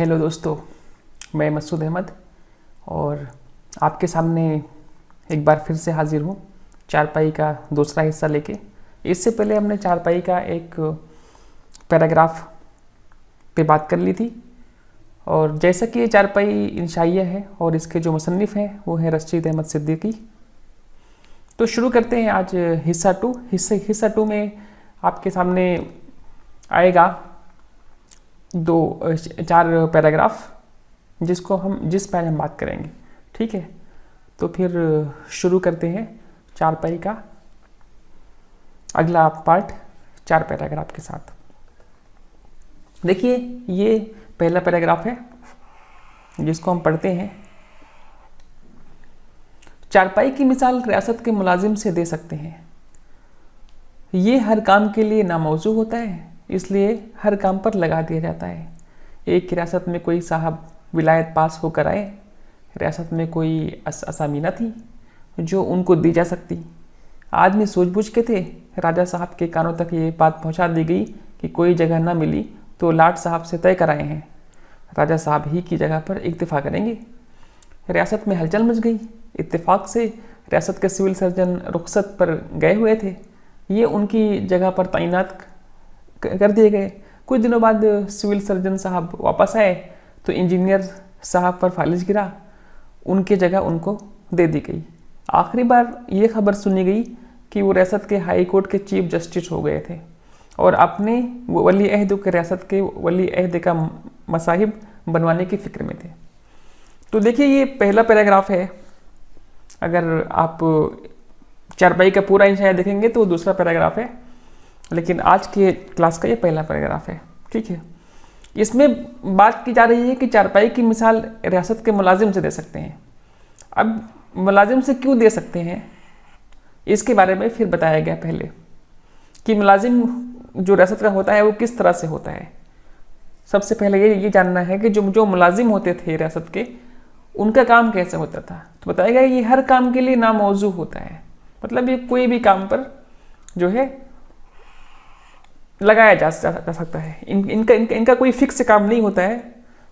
Hello दोस्तों, मैं मसूद अहमद और आपके सामने एक बार फिर से हाजिर हूँ चारपाई का दूसरा हिस्सा लेके। इससे पहले हमने चारपाई का एक पैराग्राफ पे बात कर ली थी और जैसा कि ये चारपाई इंशाइया है और इसके जो मुसन्निफ़ हैं वो हैं रशीद अहमद सिद्दीकी। तो शुरू करते हैं आज हिस्सा टू। हिस्सा टू में आपके सामने आएगा चार पैराग्राफ जिस पर हम बात करेंगे। ठीक है, तो फिर शुरू करते हैं चारपाई का अगला पार्ट 4 पैराग्राफ के साथ। देखिए, ये पहला पैराग्राफ है जिसको हम पढ़ते हैं। चारपाई की मिसाल रियासत के मुलाजिम से दे सकते हैं। ये हर काम के लिए नामौजू होता है, इसलिए हर काम पर लगा दिया जाता है। एक रियासत में कोई साहब विलायत पास होकर आए। रियासत में कोई असामी न थी जो उनको दी जा सकती। आदमी सूझबूझ के थे। राजा साहब के कानों तक ये बात पहुंचा दी गई कि कोई जगह न मिली तो लाट साहब से तय कराए हैं। राजा साहब ही की जगह पर इक्तिफा करेंगे। रियासत में हलचल मच गई। इत्तेफाक से रियासत के सिविल सर्जन रुखसत पर गए हुए थे। ये उनकी जगह पर तैनात कर दिए गए। कुछ दिनों बाद सिविल सर्जन साहब वापस आए तो इंजीनियर साहब पर फालिज गिरा। उनकी जगह उनको दे दी गई। आखिरी बार ये खबर सुनी गई कि वो रियासत के हाई कोर्ट के चीफ जस्टिस हो गए थे और अपने वली अहद के रियासत के वली अहद का मसाहिब बनवाने की फिक्र में थे। तो देखिए, ये पहला पैराग्राफ है। अगर आप चारपाई का पूरा इंशाया देखेंगे तो दूसरा पैराग्राफ है, लेकिन आज के क्लास का ये पहला पैराग्राफ है। ठीक है, इसमें बात की जा रही है कि चारपाई की मिसाल रियासत के मुलाजिम से दे सकते हैं। अब मुलाजिम से क्यों दे सकते हैं, इसके बारे में फिर बताया गया पहले कि मुलाजिम जो रियासत का होता है वो किस तरह से होता है। सबसे पहले ये जानना है कि जो मुलाजिम होते थे रियासत के, उनका काम कैसे होता था। तो बताया गया ये हर काम के लिए नामौजू होता है, मतलब ये कोई भी काम पर जो है लगाया जा सकता है। इनका कोई फिक्स काम नहीं होता है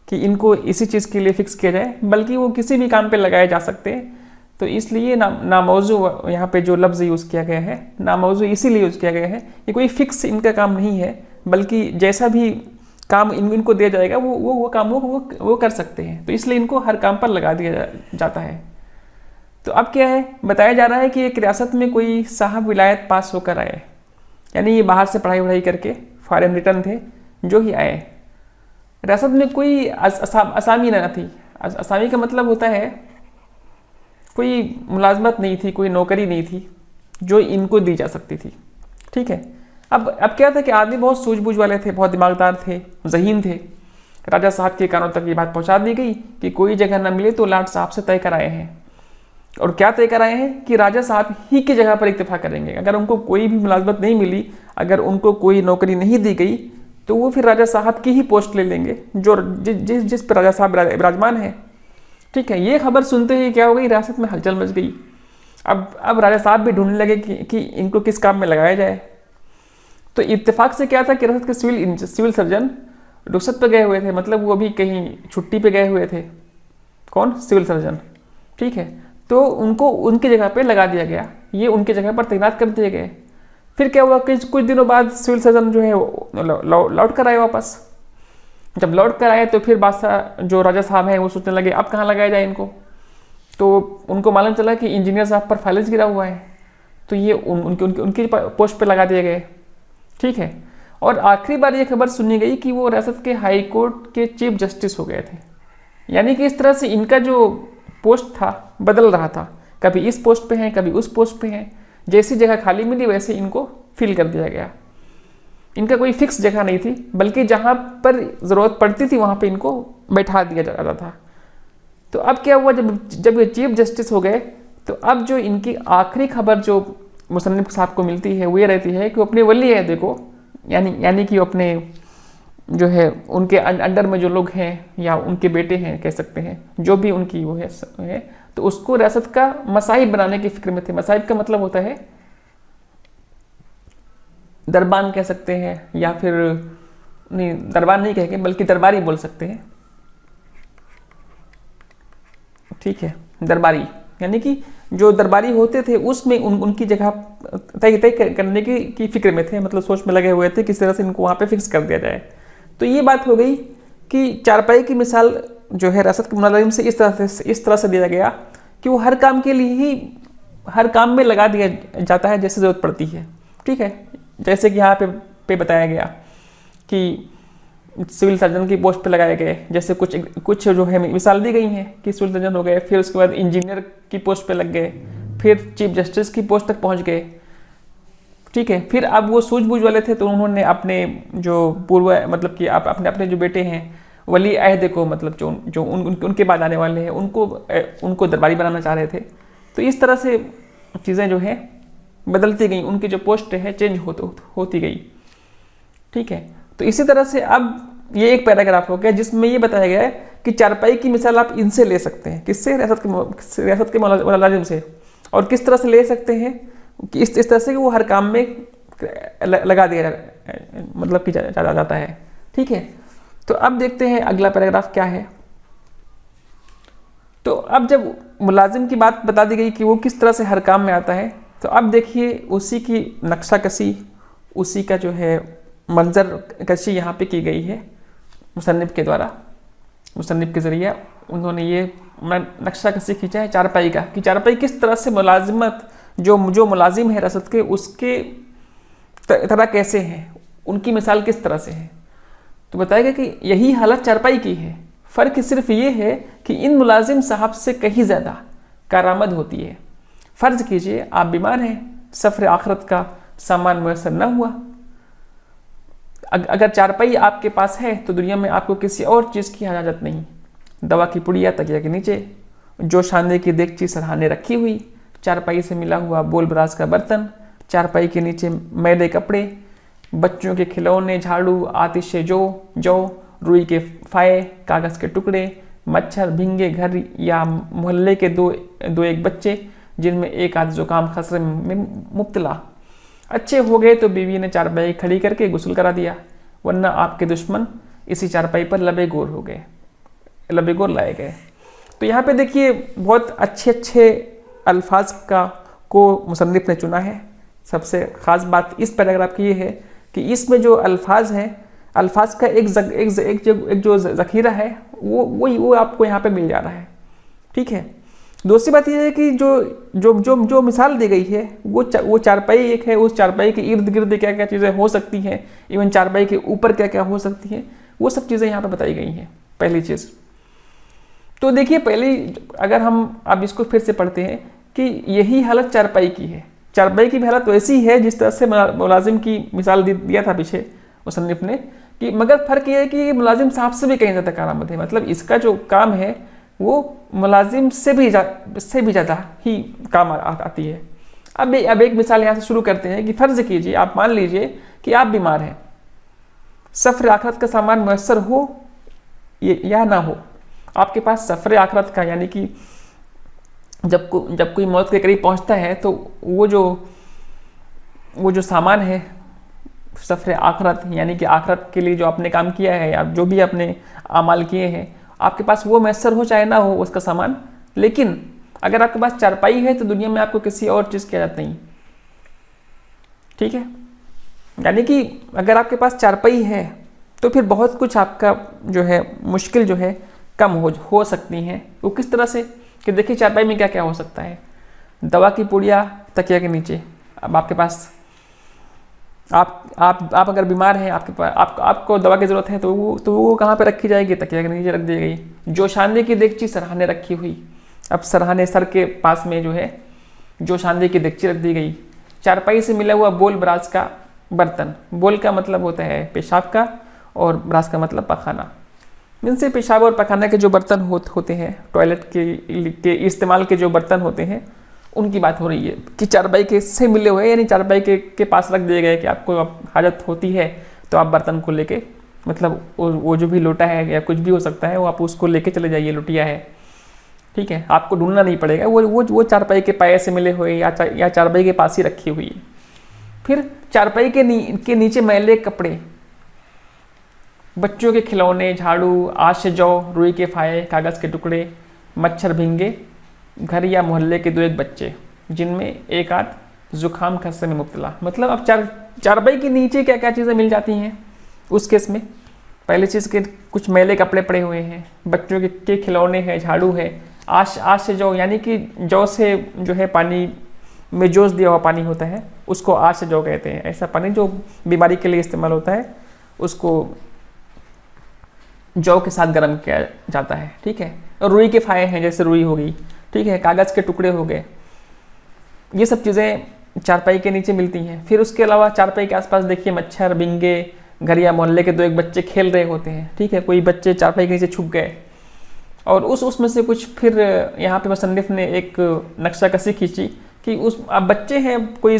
कि इनको इसी चीज़ के लिए फिक्स किया जाए, बल्कि वो किसी भी काम पे लगाए जा सकते हैं। तो इसलिए नामौजू यहाँ पे जो लफ्ज़ यूज़ किया गया है, नामौजू इसीलिए यूज़ किया गया है कि कोई फिक्स इनका काम नहीं है, बल्कि जैसा भी काम इनको दिया जाएगा वो काम वो कर सकते हैं। तो इसलिए इनको हर काम पर लगा दिया जाता है। तो अब क्या है, बताया जा रहा है कि एक रियासत में कोई साहब विलायत पास होकर आए, यानी ये बाहर से पढ़ाई वढ़ाई करके फॉरेन रिटर्न थे जो ही आए। रियासत में कोई असामी न थी। असामी का मतलब होता है कोई मुलाजमत नहीं थी, कोई नौकरी नहीं थी जो इनको दी जा सकती थी। ठीक है, अब क्या था कि आदमी बहुत सूझबूझ वाले थे, बहुत दिमागदार थे, ज़हीन थे। राजा साहब के कानों तक ये बात पहुंचा दी गई कि कोई जगह न मिले तो लाट साहब से तय कराए हैं। और क्या तय कराए हैं कि राजा साहब ही की जगह पर इक्तिफा करेंगे। अगर उनको कोई भी मुलाजमत नहीं मिली, अगर उनको कोई नौकरी नहीं दी गई, तो वो फिर राजा साहब की ही पोस्ट ले लेंगे जो जिस पर राजा साहब विराजमान है। ठीक है, ये खबर सुनते ही क्या हो गई, रियासत में हलचल मच गई। अब राजा साहब भी ढूंढने लगे कि इनको किस काम में लगाया जाए। तो इत्तेफाक से क्या था कि रियासत के सिविल सर्जन रुखसत पर गए हुए थे, मतलब वो भी कहीं छुट्टी पे गए हुए थे। कौन? Civil surgeon. ठीक है, तो उनको उनकी जगह पे लगा दिया गया, ये उनकी जगह पर तैनात कर दिए गए। फिर क्या हुआ कि कुछ दिनों बाद सिविल सर्जन जो है लौट कर आए वापस। जब लौट कर आए तो फिर बादशाह जो राजा साहब हैं वो सोचने लगे अब कहाँ लगाया जाए इनको। तो उनको मालूम चला कि इंजीनियर साहब पर फालिज गिरा हुआ है, तो ये उनकी पोस्ट पर लगा दिए गए। ठीक है, और आखिरी बार ये खबर सुनी गई कि वो रियासत के हाई कोर्ट के चीफ जस्टिस हो गए थे। यानी कि इस तरह से इनका जो पोस्ट था बदल रहा था, कभी इस पोस्ट पे हैं कभी उस पोस्ट पे हैं। जैसी जगह खाली मिली वैसे इनको फिल कर दिया गया। इनका कोई फिक्स जगह नहीं थी, बल्कि जहाँ पर ज़रूरत पड़ती थी वहाँ पे इनको बैठा दिया जाता था। तो अब क्या हुआ, जब ये चीफ जस्टिस हो गए तो अब जो इनकी आखिरी खबर जो मुसन्निफ साहब को मिलती है वो ये रहती है कि अपने वली अहद को, यानी कि अपने जो है उनके अंडर में जो लोग हैं या उनके बेटे हैं कह सकते हैं, जो भी उनकी वो है तो उसको रियासत का मसाहिब बनाने की फिक्र में थे। मसाहिब का मतलब होता है दरबान कह सकते हैं, या फिर नहीं दरबान नहीं कहेंगे बल्कि दरबारी बोल सकते हैं। ठीक है, दरबारी, यानी कि जो दरबारी होते थे उसमें उनकी जगह तय तय करने की फिक्र में थे, मतलब सोच में लगे हुए थे किस तरह से इनको वहाँ पे फिक्स कर दिया जाए। तो ये बात हो गई कि चारपाई की मिसाल जो है रियासत के मुलाजिम से इस तरह से दिया गया कि वो हर काम के लिए ही हर काम में लगा दिया जाता है जैसे ज़रूरत पड़ती है। ठीक है, जैसे कि यहाँ पे बताया गया कि सिविल सर्जन की पोस्ट पे लगाए गए, जैसे कुछ जो है मिसाल दी गई हैं कि सिविल सर्जन हो गए, फिर उसके बाद इंजीनियर की पोस्ट पे लग गए, फिर चीफ जस्टिस की पोस्ट तक पहुंच गए। ठीक है, फिर अब वो सूझबूझ वाले थे तो उन्होंने अपने जो पूर्व मतलब कि अपने अपने जो बेटे हैं वली अहद को, मतलब जो उनके बाद आने वाले हैं उनको दरबारी बनाना चाह रहे थे। तो इस तरह से चीज़ें जो है बदलती गई, उनकी जो पोस्ट है चेंज होती गई। ठीक है, तो इसी तरह से अब ये एक पैराग्राफ हो गया जिसमें ये बताया गया है कि चारपाई की मिसाल आप इनसे ले सकते हैं, किससे, रियासत के मुलाजिम से, और किस तरह से ले सकते हैं कि इस तरह से कि वो हर काम में लगा दिया मतलब कि जाता है। ठीक है, तो अब देखते हैं अगला पैराग्राफ क्या है। तो अब जब मुलाजिम की बात बता दी गई कि वो किस तरह से हर काम में आता है, तो अब देखिए उसी की नक्शा कसी, उसी का जो है मंजर कशी यहाँ पे की गई है मुसन्निफ के द्वारा। मुसन्निफ के ज़रिए उन्होंने ये नक्शा कसी खींचा है चारपाई का, कि चारपाई किस तरह से मुलाजिमत जो मुलाजिम है रियासत के उसके तरह कैसे हैं, उनकी मिसाल किस तरह से है। तो बताया गया कि यही हालत चारपाई की है, फ़र्क सिर्फ ये है कि इन मुलाजिम साहब से कहीं ज़्यादा कारामद होती है। फ़र्ज़ कीजिए आप बीमार हैं, सफ़र आखिरत का सामान मैसर न हुआ, अगर चारपाई आपके पास है तो दुनिया में आपको किसी और चीज़ की इजाज़त नहीं। दवा की पुड़िया तकिया के नीचे, जो शाने की देगची सरहाने रखी हुई, चारपाई से मिला हुआ बोल बराज का बर्तन, चारपाई के नीचे मैले कपड़े, बच्चों के खिलौने, झाड़ू, आतिशे जौ, रुई के फाये, कागज़ के टुकड़े, मच्छर, भिंगे घर या मोहल्ले के दो एक बच्चे जिनमें एक आध जुकाम खसरे में मुब्तला। अच्छे हो गए तो बीवी ने चारपाई खड़ी करके गुस्ल करा दिया, वरना आपके दुश्मन इसी चारपाई पर लबे गोर लाए गए। तो यहाँ पे देखिए बहुत अच्छे अल्फाज को मुसन्निफ ने चुना है। सबसे ख़ास बात इस पैराग्राफ की ये है कि इसमें जो अल्फाज हैं, अल्फाज का एक जो ज़ख़ीरा है वो आपको यहाँ पे मिल जा रहा है। ठीक है, दूसरी बात यह है कि जो मिसाल दी गई है वो चारपाई एक है, उस चारपाई के इर्द गिर्द क्या क्या चीज़ें हो सकती हैं, इवन चारपाई के ऊपर क्या क्या हो सकती हैं, वो सब चीज़ें यहाँ पे बताई गई हैं। पहली चीज़ तो देखिए, पहली अगर हम अब इसको फिर से पढ़ते हैं कि यही हालत चारपाई की है। चारपाई की भी हालत वैसी है जिस तरह से मुलाजिम की मिसाल दिया था पीछे मुसन्निफ ने, कि मगर फ़र्क ये है कि मुलाजिम साहब से भी कहीं ज़्यादा कारामद है। मतलब इसका जो काम है वो मुलाजिम से भी ज़्यादा ही काम आती है। अब एक मिसाल यहाँ से शुरू करते हैं कि फ़र्ज़ कीजिए, आप मान लीजिए कि आप बीमार हैं, सफ़र आखिरत का सामान मैसर हो या ना हो। आपके पास सफ़र आखिरत का, यानी कि जब कोई मौत के करीब पहुँचता है तो वो जो सामान है सफ़र आखिरत, यानी कि आखिरत के लिए जो आपने काम किया है या जो भी आपने अमाल किए हैं, आपके पास वो मैसर हो चाहे ना हो उसका सामान। लेकिन अगर आपके पास चारपाई है तो दुनिया में आपको किसी और चीज़ की इजाज़त नहीं। ठीक है, यानी कि अगर आपके पास चारपाई है तो फिर बहुत कुछ आपका जो है मुश्किल जो है कम हो सकती हैं। वो किस तरह से कि देखिए चारपाई में क्या क्या हो सकता है। दवा की पुड़िया तकिया के नीचे, अब आपके पास आप अगर बीमार हैं, आपको दवा की ज़रूरत है तो वो कहाँ पे रखी जाएगी, तकिया के नीचे रख दी गई। जो शाने की देगची सरहाने रखी हुई, अब सरहाने सर के पास में जो है जो शाने की देगची रख दी गई। चारपाई से मिला हुआ बोल बराज का बर्तन, बोल का मतलब होता है पेशाब का और बराज का मतलब पखाना। इनसे पेशाब और पखाना के जो बर्तन होते हैं, टॉयलेट के इस्तेमाल के जो बर्तन होते हैं, उनकी बात हो रही है कि चारपाई के से मिले हुए, यानी चारपाई के पास रख दिए गए कि आपको हाजत होती है तो आप बर्तन को लेके, मतलब वो जो भी लोटा है या कुछ भी हो सकता है, वो आप उसको लेके चले जाइए, लोटिया है। ठीक है, आपको ढूंढना नहीं पड़ेगा, वो चारपाई के पाए से मिले हुए या चारपाई के पास ही रखी हुई। फिर चारपाई के नीचे मैले कपड़े, बच्चों के खिलौने, झाड़ू, आश जौ, रुई के फाये, कागज़ के टुकड़े, मच्छर भींगे, घर या मोहल्ले के 2-1 बच्चे, जिनमें एक आध जुकाम खसरे में मुब्तला। मतलब अब चारपाई के नीचे क्या क्या चीज़ें मिल जाती हैं उस केस में। पहली चीज़ के कुछ मैले कपड़े पड़े हुए हैं, बच्चों के खिलौने हैं, झाड़ू है, आश से जौ, यानी कि जौ से जो है पानी में जोश दिया हुआ पानी होता है उसको आश से जौ कहते हैं। ऐसा पानी जो बीमारी के लिए इस्तेमाल होता है उसको जौ के साथ गर्म किया जाता है, ठीक है। और रुई के फाये हैं, जैसे रुई हो गई, ठीक है, कागज़ के टुकड़े हो गए, ये सब चीज़ें चारपाई के नीचे मिलती हैं। फिर उसके अलावा चारपाई के आसपास देखिए मच्छर बिंगे, घर या मोहल्ले के 2-1 बच्चे खेल रहे होते हैं, ठीक है। कोई बच्चे चारपाई के नीचे छुप गए और उसमें से कुछ फिर यहाँ पे मुसन्निफ ने एक नक्शा कसी खींची कि उस अब बच्चे हैं, कोई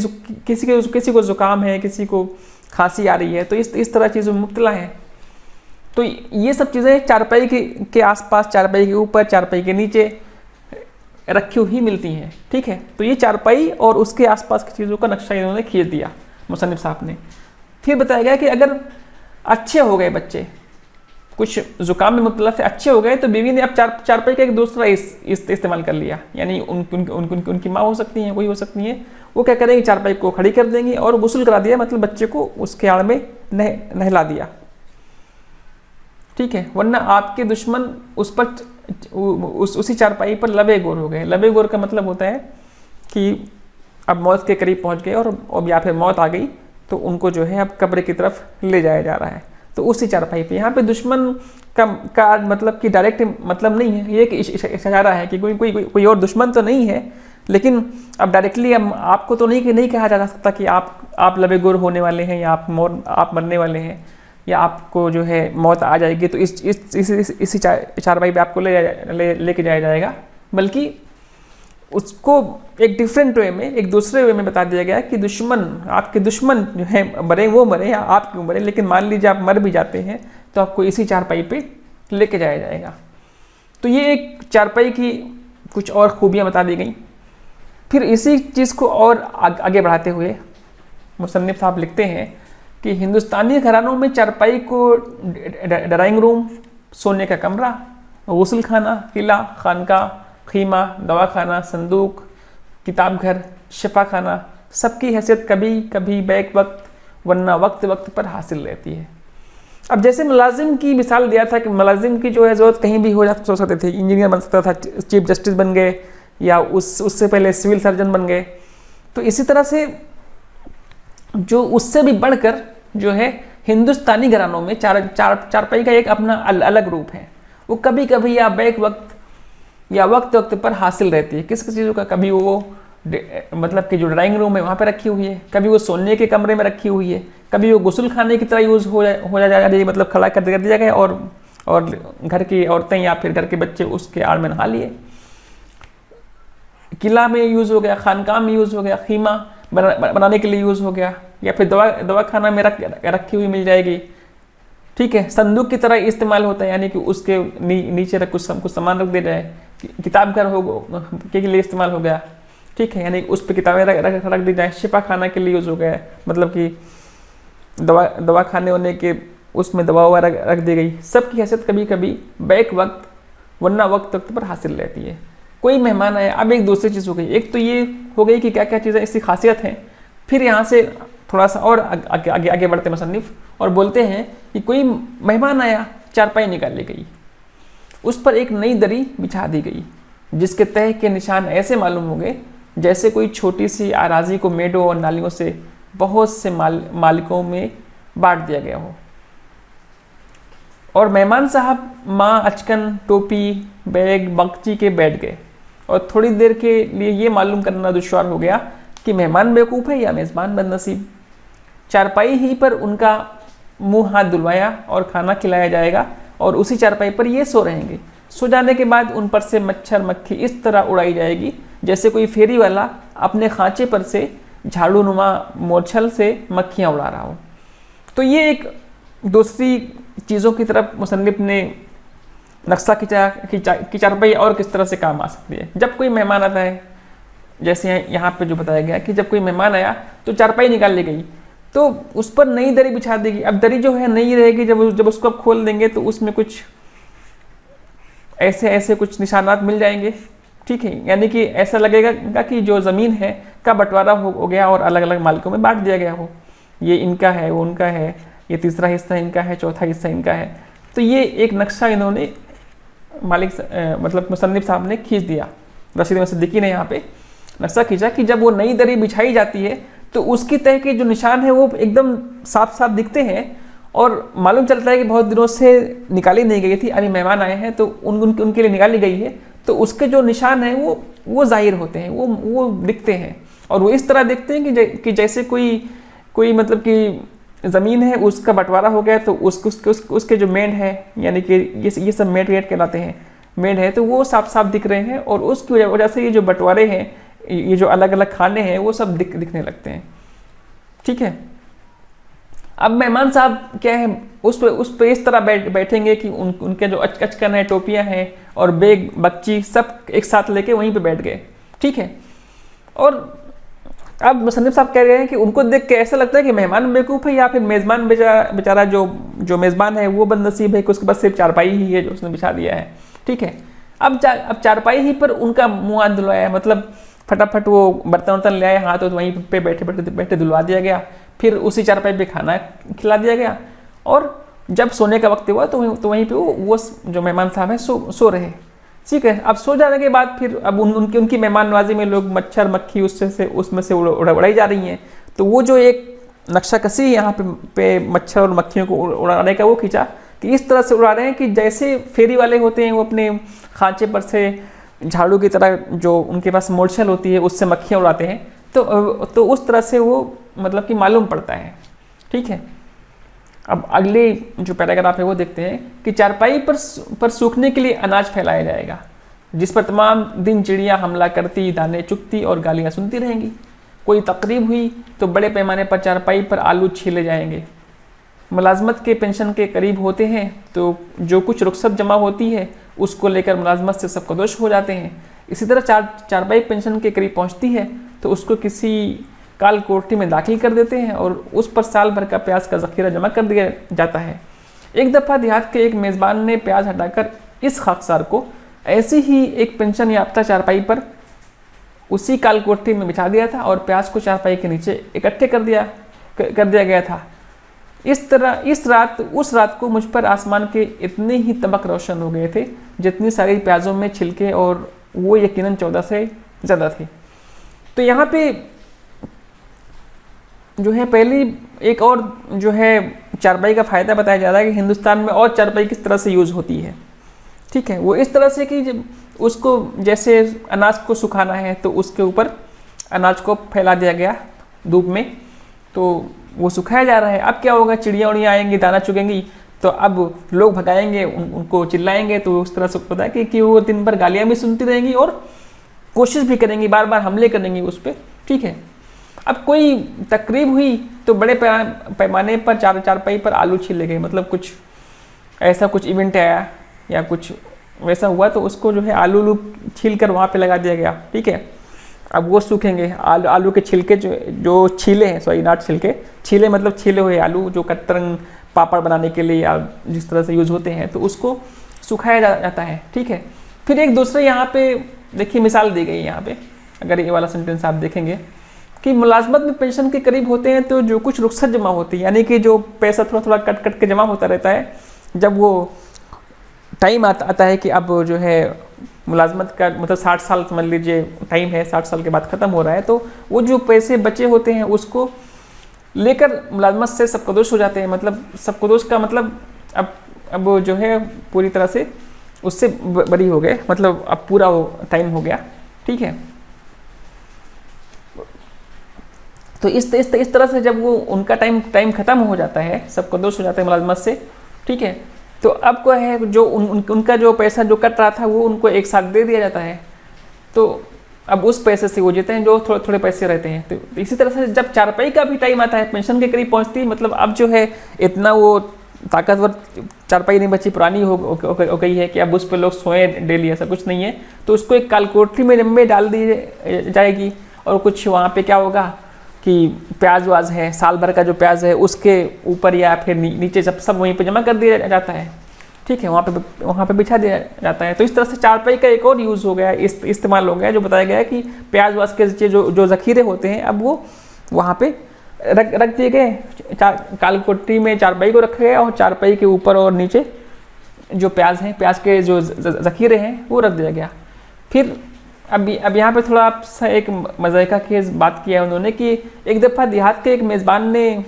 किसी को ज़ुकाम है, किसी को खांसी आ रही है, तो इस तरह चीज़ों में मुब्तला है। तो ये सब चीज़ें चारपाई के आसपास, चारपाई के ऊपर, चारपाई के नीचे रखी हुई मिलती हैं, ठीक है। तो ये चारपाई और उसके आसपास की चीज़ों का नक्शा इन्होंने खींच दिया मुसन्निफ साहब ने। फिर बताया गया कि अगर अच्छे हो गए बच्चे, कुछ ज़ुकाम में मुब्तला से अच्छे हो गए, तो बीवी ने अब चारपाई का एक दूसरा इस्तेमाल कर लिया। यानी उनकी माँ हो सकती हैं, कोई हो सकती हैं, वो क्या करेंगे, चारपाई को खड़ी कर देंगी और गुस्ल करा दिया, मतलब बच्चे को उसके आड़ में नहला दिया, ठीक है। वरना आपके दुश्मन उस पर उसी चारपाई पर लबे गोर हो गए। लबे गोर का मतलब होता है कि अब मौत के करीब पहुंच गए और या फिर मौत आ गई, तो उनको जो है अब कब्र की तरफ ले जाया जा रहा है, तो उसी चारपाई पे। यहाँ पे दुश्मन का मतलब कि डायरेक्ट मतलब नहीं है, ये एक इशारा है कि कोई और दुश्मन तो नहीं है, लेकिन अब डायरेक्टली आपको तो नहीं कहा जा सकता कि आप लबे गोर होने वाले हैं या आप मरने वाले हैं या आपको जो है मौत आ जाएगी, तो इसी चारपाई पे आपको लेके जाया जाएगा। बल्कि उसको एक डिफरेंट वे में, एक दूसरे वे में बता दिया गया कि आपके दुश्मन जो है मरे वो मरे या आप क्यों मरे, लेकिन मान लीजिए आप मर भी जाते हैं तो आपको इसी चारपाई पे लेके जाया जाएगा। तो ये एक चारपाई की कुछ और खूबियाँ बता दी गई। फिर इसी चीज़ को और आगे बढ़ाते हुए मुसन्निफ साहब लिखते हैं कि हिंदुस्तानी घरानों में चारपाई को ड्राइंग रूम, सोने का कमरा, गुस्ल खाना, किला, खानका, खीमा, दवाखाना, संदूक, किताब घर, शफा खाना, सबकी हैसियत कभी कभी बैक वक्त वरना वक्त वक्त पर हासिल रहती है। अब जैसे मुलाजिम की मिसाल दिया था कि मुलाजिम की जो है ज़रूरत कहीं भी हो सकते थे, इंजीनियर बन सकता था, चीफ जस्टिस बन गए या उससे पहले सिविल सर्जन बन गए, तो इसी तरह से जो उससे भी बढ़कर जो है हिंदुस्तानी घरानों में चारपाई का एक अपना अलग रूप है। वो कभी कभी या बैक वक्त या वक्त वक्त पर हासिल रहती है। किस चीज़ों का, कभी वो मतलब कि जो ड्राइंग रूम है वहाँ पे रखी हुई है, कभी वो सोने के कमरे में रखी हुई है, कभी वो गुस्ल खाने की तरह यूज़ हो जा रही है, मतलब खड़ा कर दिया गया और घर की औरतें या फिर घर के बच्चे उसके आड़ में नहा लिए। किला में यूज़ हो गया, खानकाह में यूज़ हो गया, खीमा बनाने के लिए यूज़ हो गया, या फिर दवाखाना में रखी हुई मिल जाएगी, ठीक है। संदूक की तरह इस्तेमाल होता है, यानी कि उसके नीचे कुछ सामान रख दिया जाए। किताब घर के लिए इस्तेमाल हो गया, ठीक है, यानी उस पर किताबें रख दी जाए। शिफा खाना के लिए यूज़ हो गया, मतलब कि दवा खाने होने के उसमें दवा रख दी गई। सबकी हैसियत कभी कभी बैक वक्त वरना वक्त वक्त पर हासिल रहती है। कोई मेहमान आया, अब एक दूसरी चीज़ हो गई। एक तो ये हो गई कि क्या क्या चीज़ें इसकी खासियत हैं। फिर यहाँ से थोड़ा सा और आगे बढ़ते मुसन्निफ और बोलते हैं कि कोई मेहमान आया, चारपाई निकाली गई, उस पर एक नई दरी बिछा दी गई, जिसके तह के निशान ऐसे मालूम हो गए जैसे कोई छोटी सी आराजी को मेडों और नालियों से बहुत से मालिकों में बांट दिया गया हो। और मेहमान साहब माँ अचकन, टोपी, बैग, बगची के बैठ गए और थोड़ी देर के लिए ये मालूम करना दुश्वार हो गया कि मेहमान बेवकूफ़ है या मेज़बान बदनसीब। चारपाई ही पर उनका मुंह हाथ धुलवाया और खाना खिलाया जाएगा और उसी चारपाई पर ये सो रहेंगे। सो जाने के बाद उन पर से मच्छर मक्खी इस तरह उड़ाई जाएगी जैसे कोई फेरी वाला अपने खांचे पर से झाड़ू नुमा मोरछल से मक्खियाँ उड़ा रहा हो। तो ये एक दूसरी चीज़ों की तरफ मुसन्निफ ने नक्शा खींचा कि चारपाई और किस तरह से काम आ सकती है। जब कोई मेहमान आता है, जैसे यहाँ पे जो बताया गया कि जब कोई मेहमान आया तो चारपाई निकाल ली गई, तो उस पर नई दरी बिछा देगी। अब दरी जो है नई रहेगी, जब उसको आप खोल देंगे तो उसमें कुछ ऐसे ऐसे कुछ निशानात मिल जाएंगे, ठीक है। यानी कि ऐसा लगेगा कि जो ज़मीन है का बंटवारा हो गया और अलग अलग मालिकों में बांट दिया गया हो, ये इनका है, वो उनका है, ये तीसरा हिस्सा इनका है, चौथा हिस्सा इनका है। तो ये एक नक्शा इन्होंने मालिक मतलब मुसन्निफ साहब ने खींच दिया, रशीद अहमद सिद्दीकी ने यहाँ पे नक्शा खींचा कि जब वो नई दरी बिछाई जाती है तो उसकी तह के जो निशान है वो एकदम साफ साफ दिखते हैं और मालूम चलता है कि बहुत दिनों से निकाली नहीं गई थी, अभी मेहमान आए हैं तो उनके लिए निकाली गई है, तो उसके जो निशान हैं वो जाहिर होते हैं, वो दिखते हैं। और वो इस तरह दिखते हैं कि जैसे कोई मतलब कि ज़मीन है उसका बंटवारा हो गया तो उसके जो मेंढ है, यानी कि ये सब मेंढ वेट कहलाते हैं, मेंढ है तो वो साफ साफ दिख रहे हैं और उसकी वजह से ये जो बंटवारे हैं, ये जो अलग अलग खाने हैं वो सब दिखने लगते हैं, ठीक है। अब मेहमान साहब क्या है उस पर इस तरह बैठेंगे कि उनके जो अचकन है, टोपियां हैं और बेग बच्ची सब एक साथ लेके वहीं पे बैठ गए, ठीक है। और अब मुसन्निफ साहब कह रहे हैं कि उनको देख के ऐसा लगता है कि मेहमान बेवकूफ़ है या फिर मेज़बान बेचारा जो मेज़बान है वो बदनसीब है कि उसके पास सिर्फ चारपाई ही है जो उसने बिछा दिया है, ठीक है। अब चारपाई ही पर उनका मुँह हाथ धुलवाया, मतलब फटाफट वो बर्तन वर्तन ले आए, हाथ तो वहीं पे बैठे धुलवा दिया गया, फिर उसी चारपाई पे खाना खिला दिया गया और जब सोने का वक्त हुआ तो वहीं पे वो जो मेहमान साहब हैं सो रहे, ठीक है। अब सो जाने के बाद फिर अब उनकी मेहमान नवाजी में लोग मच्छर मक्खी उसमें से उड़ाई जा रही हैं, तो वो जो एक नक्शा कसी यहाँ पे मच्छर और मक्खियों को उड़ाने का वो खींचा कि इस तरह से उड़ा रहे हैं कि जैसे फेरी वाले होते हैं वो अपने खांचे पर से झाड़ू की तरह जो उनके पास मोड़छल होती है उससे मक्खियाँ उड़ाते हैं, तो उस तरह से वो मतलब कि मालूम पड़ता है, ठीक है। अब अगले जो पैराग्राफ है वो देखते हैं कि चारपाई पर सूखने के लिए अनाज फैलाया जाएगा जिस पर तमाम दिन चिड़ियाँ हमला करती, दाने चुगती और गालियाँ सुनती रहेंगी। कोई तकरीब हुई तो बड़े पैमाने पर चारपाई पर आलू छीले जाएंगे। मुलाजमत के पेंशन के करीब होते हैं तो जो कुछ रुख्सत जमा होती है उसको लेकर मुलाजमत से सबकदोश हो जाते हैं। इसी तरह चारपाई पेंशन के करीब पहुँचती है तो उसको किसी काल कोठरी में दाखिल कर देते हैं और उस पर साल भर का प्याज का ज़ख़ीरा जमा कर दिया जाता है। एक दफ़ा देहात के एक मेज़बान ने प्याज हटाकर इस खाकसार को ऐसी ही एक पेंशन याफ्ता चारपाई पर उसी काल कोठरी में बिछा दिया था और प्याज को चारपाई के नीचे इकट्ठे कर दिया गया था। इस तरह उस रात को मुझ पर आसमान के इतने ही तबक रोशन हो गए थे जितनी सारी प्याजों में छिलके और वो यकीनन 14 से ज़्यादा थे। तो यहाँ पे जो है पहली एक और जो है चारपाई का फ़ायदा बताया जा रहा है कि हिंदुस्तान में और चारपाई किस तरह से यूज़ होती है, ठीक है। वो इस तरह से कि जब उसको जैसे अनाज को सुखाना है तो उसके ऊपर अनाज को फैला दिया गया धूप में, तो वो सुखाया जा रहा है। अब क्या होगा, चिड़ियाँ उड़ियाँ आएंगी, दाना चुगेंगी, तो अब लोग भगाएंगे, उनको चिल्लाएंगे, तो उस तरह से पता है कि वो दिन भर गालियाँ भी सुनती रहेंगी और कोशिश भी करेंगी, बार बार हमले करेंगी उस पर, ठीक है। अब कोई तकरीब हुई तो बड़े पैमाने पर चारपाई पर आलू छीले गए, मतलब कुछ ऐसा कुछ इवेंट आया या कुछ वैसा हुआ तो उसको जो है आलू छील कर वहाँ पे लगा दिया गया, ठीक है। अब वो सूखेंगे, आलू के छिलके जो छीले हैं, सॉरी नॉट छिलके, छीले मतलब छीले हुए आलू जो कतरन पापड़ बनाने के लिए या जिस तरह से यूज़ होते हैं, तो उसको सुखाया जाता है, ठीक है। फिर एक दूसरे यहाँ पे देखिए मिसाल दी गई यहाँ पे, अगर ये वाला सेंटेंस आप देखेंगे कि मुलाजमत में पेंशन के करीब होते हैं तो जो कुछ रुख्सत जमा होती है, यानी कि जो पैसा थोड़ा थोड़ा कट के जमा होता रहता है, जब वो टाइम आता है कि अब जो है मुलाजमत का मतलब 60 साल समझ लीजिए टाइम है, 60 साल के बाद ख़त्म हो रहा है, तो वो जो पैसे बचे होते हैं उसको लेकर मुलाजमत से सबकदोश हो जाते हैं। मतलब सबकदोश का मतलब अब जो है पूरी तरह से उससे बरी हो गए, मतलब अब पूरा वो टाइम हो गया, ठीक है। तो इस तरह से जब वो उनका टाइम ख़त्म हो जाता है, सबकदोश हो जाता है मुलाजमत से, ठीक है, तो अब क्या है जो उनका जो पैसा जो कट रहा था वो उनको एक साथ दे दिया जाता है, तो अब उस पैसे से वो जीते हैं जो थोड़े थोड़े पैसे रहते हैं। तो इसी तरह से जब चारपाई का भी टाइम आता है, पेंशन के करीब पहुंचती है, मतलब अब जो है इतना वो ताकतवर चारपाई नहीं बची, पुरानी हो गई है कि अब उस पर लोग सोए डेली, ऐसा कुछ नहीं है, तो उसको एक कालकोठरी में डाल दी जाएगी और कुछ वहाँ पे क्या होगा कि प्याज वाज है, साल भर का जो प्याज है उसके ऊपर या फिर नीचे सब वहीं पे जमा कर दिया जाता है, ठीक है, वहाँ पे बिछा दिया जाता है। तो इस तरह से चारपाई का एक और यूज़ हो गया, इस्तेमाल हो गया, जो बताया गया है कि प्याज वाज के जो ज़ख़ीरे होते हैं अब वो वहाँ पे रख दिए गए। कालकोटरी में चारपाई को रखा गया और चारपाई के ऊपर और नीचे जो प्याज हैं, प्याज के जो ज़ख़ीरे हैं वो रख दिया गया। फिर अब यहाँ पे थोड़ा सा एक मज़ाक़ा की बात किया उन्होंने कि एक दफ़ा देहात के एक मेज़बान ने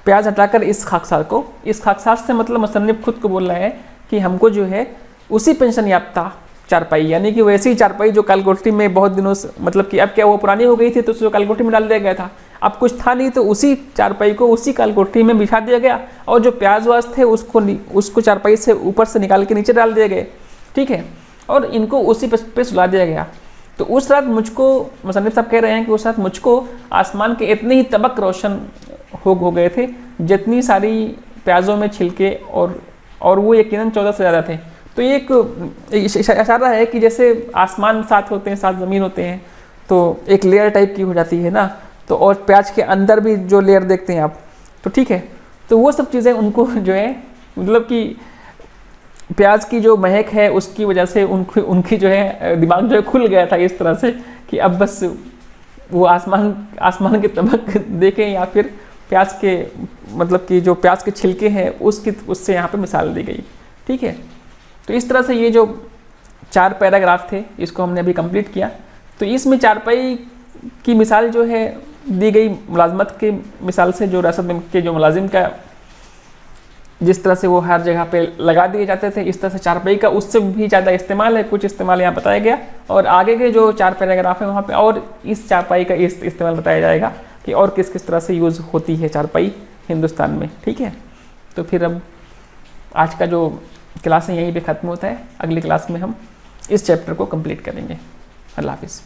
प्याज हटाकर इस खाकसार से मतलब मुसन्निफ़ खुद को बोल रहा है कि हमको जो है उसी पेंशन याफ्ता चारपाई, यानी कि वैसी चारपाई जो कालकोटरी में बहुत दिनों से, मतलब कि अब क्या वो पुरानी हो गई थी तो उसको कालकोटरी में डाल दिया गया था, अब कुछ था नहीं तो उसी चारपाई को उसी कालकोटरी में बिछा दिया गया और जो प्याज वाज थे उसको चारपाई से ऊपर से निकाल के नीचे डाल दिए गए। ठीक है, और इनको उसी पे सुला दिया गया। तो उस रात मुझको, मुसन्निफ़ साहब कह रहे हैं कि उस रात मुझको आसमान के इतने ही तबक रोशन हो गए थे जितनी सारी प्याज़ों में छिलके, और वो यकीनन 14 से ज़्यादा थे। तो ये एक इशारा है कि जैसे आसमान साथ होते हैं, साथ ज़मीन होते हैं, तो एक लेयर टाइप की हो जाती है ना, तो और प्याज के अंदर भी जो लेयर देखते हैं आप, तो ठीक है, तो वो सब चीज़ें उनको जो है मतलब कि प्याज की जो महक है उसकी वजह से उनकी जो है दिमाग जो है खुल गया था इस तरह से कि अब बस वो आसमान के तबक देखें या फिर प्याज के, मतलब कि जो प्याज के छिलके हैं उससे यहाँ पे मिसाल दी गई। ठीक है, तो इस तरह से ये जो 4 पैराग्राफ थे इसको हमने अभी कंप्लीट किया। तो इसमें चारपाई की मिसाल जो है दी गई मुलाजमत के मिसाल से, जो रसद के जो मुलाजिम का जिस तरह से वो हर जगह पे लगा दिए जाते थे, इस तरह से चारपाई का उससे भी ज़्यादा इस्तेमाल है, कुछ इस्तेमाल यहाँ बताया गया। और आगे के जो 4 पैराग्राफ है वहाँ पे और इस चारपाई का इस्तेमाल बताया जाएगा कि और किस किस तरह से यूज़ होती है चारपाई हिंदुस्तान में। ठीक है, तो फिर अब आज का जो क्लास है यहीं पे ख़त्म होता है। अगली क्लास में हम इस चैप्टर को कंप्लीट करेंगे। अल्लाह हाफिज़।